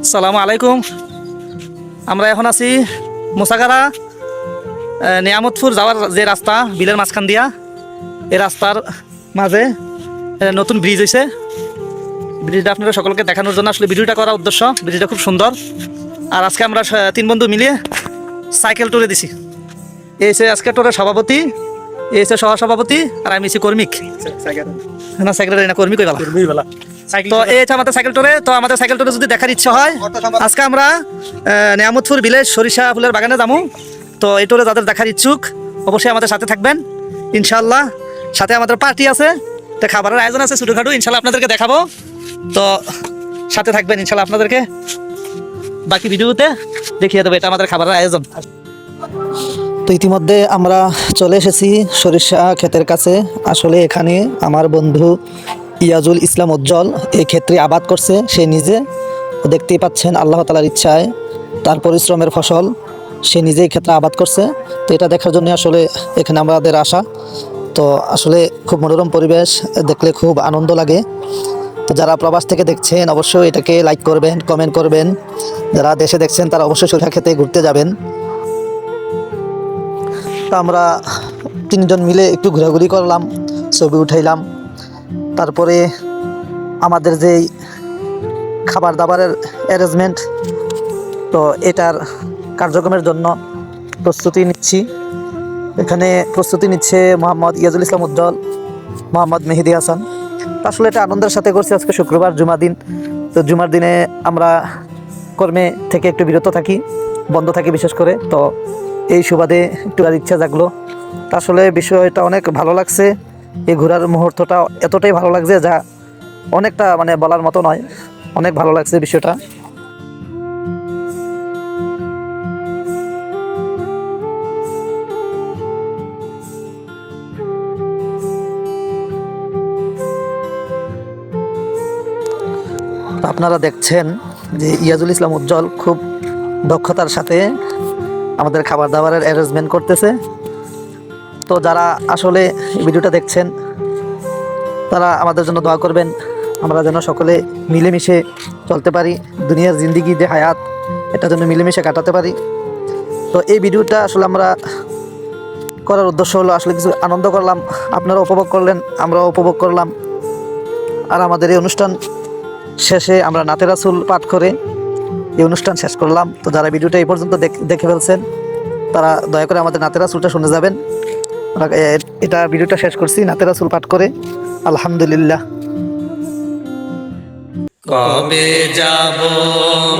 আসসালামু আলাইকুম। আমরা এখন আছি মুসাগারা নিয়ামতপুর যাওয়ার যে রাস্তা বিলের মাঝখান দিয়া, এই রাস্তার মাঝে নতুন ব্রিজ হয়েছে। ব্রিজটা আপনারা সকলকে দেখানোর জন্য আসলে ভিডিওটা করার উদ্দেশ্য। ব্রিজটা খুব সুন্দর। আর আজকে আমরা তিন বন্ধু মিলিয়ে সাইকেল ট্যুরে দিছি। এই হচ্ছে আজকে ট্যুরের সভাপতি, এই হচ্ছে সহসভাপতি, আর আমি হচ্ছি কর্মিক না সেক্রেটারি না কর্মী কইবালা। তো এই হচ্ছে আমাদের সাইকেল ট্যুরে। তো আমাদের সাইকেল ট্যুরে যদি দেখার ইচ্ছা হয়, আজকে আমরা নিয়ামতপুর বিলেজ সরিষা ফুলের বাগানে যাবো। তো এই ট্যুরে যাদের দেখার ইচ্ছুক অবশ্যই আমাদের সাথে থাকবেন ইনশাল্লাহ। সাথে আমাদের পার্টি আছে, তো খাবারের আয়োজন আছে ছোটোখাটো, ইনশাল্লাহ আপনাদেরকে দেখাবো। তো সাথে থাকবেন ইনশাল্লাহ, আপনাদেরকে বাকি ভিডিওতে দেখিয়ে দেবো। এটা আমাদের খাবারের আয়োজন। তো ইতিমধ্যে আমরা চলে এসেছি সরিষা ক্ষেতের কাছে। আসলে এখানে আমার বন্ধু ইয়াজুল ইসলাম উজ্জ্বল এই ক্ষেত্রে আবাদ করছে সে নিজে। দেখতেই পাচ্ছেন আল্লাহ তাআলার ইচ্ছায় তার পরিশ্রমের ফসল সে নিজেই ক্ষেত্রে আবাদ করছে। তো এটা দেখার জন্য আসলে এখানে আমাদের আসা। তো আসলে খুব মনোরম পরিবেশ, দেখলে খুব আনন্দ লাগে। তো যারা প্রবাস থেকে দেখছেন অবশ্যই এটাকে লাইক করবেন, কমেন্ট করবেন। যারা দেশে দেখছেন তারা অবশ্যই সরিষা ক্ষেতে ঘুরতে যাবেন। তো আমরা তিনজন মিলে একটু ঘোরাঘুরি করলাম, ছবি উঠাইলাম। তারপরে আমাদের যেই খাবার দাবারের অ্যারেঞ্জমেন্ট, তো এটার কার্যক্রমের জন্য প্রস্তুতি নিচ্ছি। এখানে প্রস্তুতি নিচ্ছে মোহাম্মদ ইয়াজুল ইসলাম উজ্জ্বল, মোহাম্মদ মেহেদি হাসান। আসলে এটা আনন্দের সাথে করছি। আজকে শুক্রবার, জুমা দিন। তো জুমার দিনে আমরা কর্মে থেকে একটু বিরত থাকি, বন্ধ থাকি বিশেষ করে। তো এই সুবাদে একটু আর ইচ্ছা জাগলো। আসলে বিষয়টা অনেক ভালো লাগছে। এই ঘোরার মুহূর্তটা এতটাই ভালো লাগছে যা অনেকটা বলার মতো নয়। অনেক ভালো লাগছে বিষয়টা। আপনারা দেখছেন যে ইয়াজুল ইসলাম উজ্জ্বল খুব দক্ষতার সাথে আমাদের খাবার দাবারের অ্যারেঞ্জমেন্ট করতেছে। তো যারা আসলে ভিডিওটা দেখছেন তারা আমাদের জন্য দোয়া করবেন, আমরা যেন সকলে মিলেমিশে চলতে পারি। দুনিয়ার জিন্দিগি যে হায়াত, এটা যেন মিলেমিশে কাটাতে পারি। তো এই ভিডিওটা আসলে আমরা করার উদ্দেশ্য হলো আসলে কিছু আনন্দ করলাম, আপনারা উপভোগ করলেন, আমরাও উপভোগ করলাম। আর আমাদের এই অনুষ্ঠান শেষে আমরা নাতে রাসূল পাঠ করে এই অনুষ্ঠান শেষ করলাম। তো যারা ভিডিওটা এই পর্যন্ত দেখে ফেলছেন তারা দয়া করে আমাদের নাতে রাসূলটা শুনে যাবেন। এটা ভিডিওটা শেষ করছি নাতে রাসূল পাঠ করে। আলহামদুলিল্লাহ। কবে যাব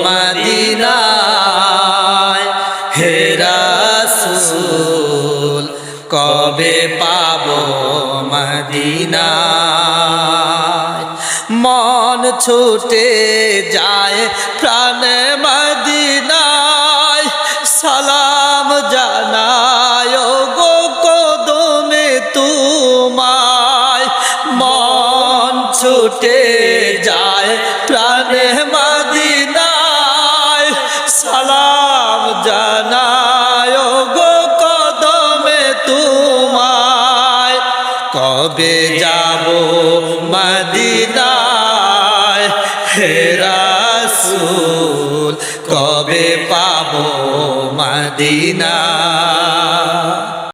মদিনায় হে রাসূল, কবে পাব মদিনায়। মন ছুটে যায় প্রাণে মদিনায়, সালাম জানায় গো কদমে তোমায়। মন ছুটে যায় প্রাণে মদিনায়, সালাম জানায় গো কদমে তোমায়। কবে যাব মদিনা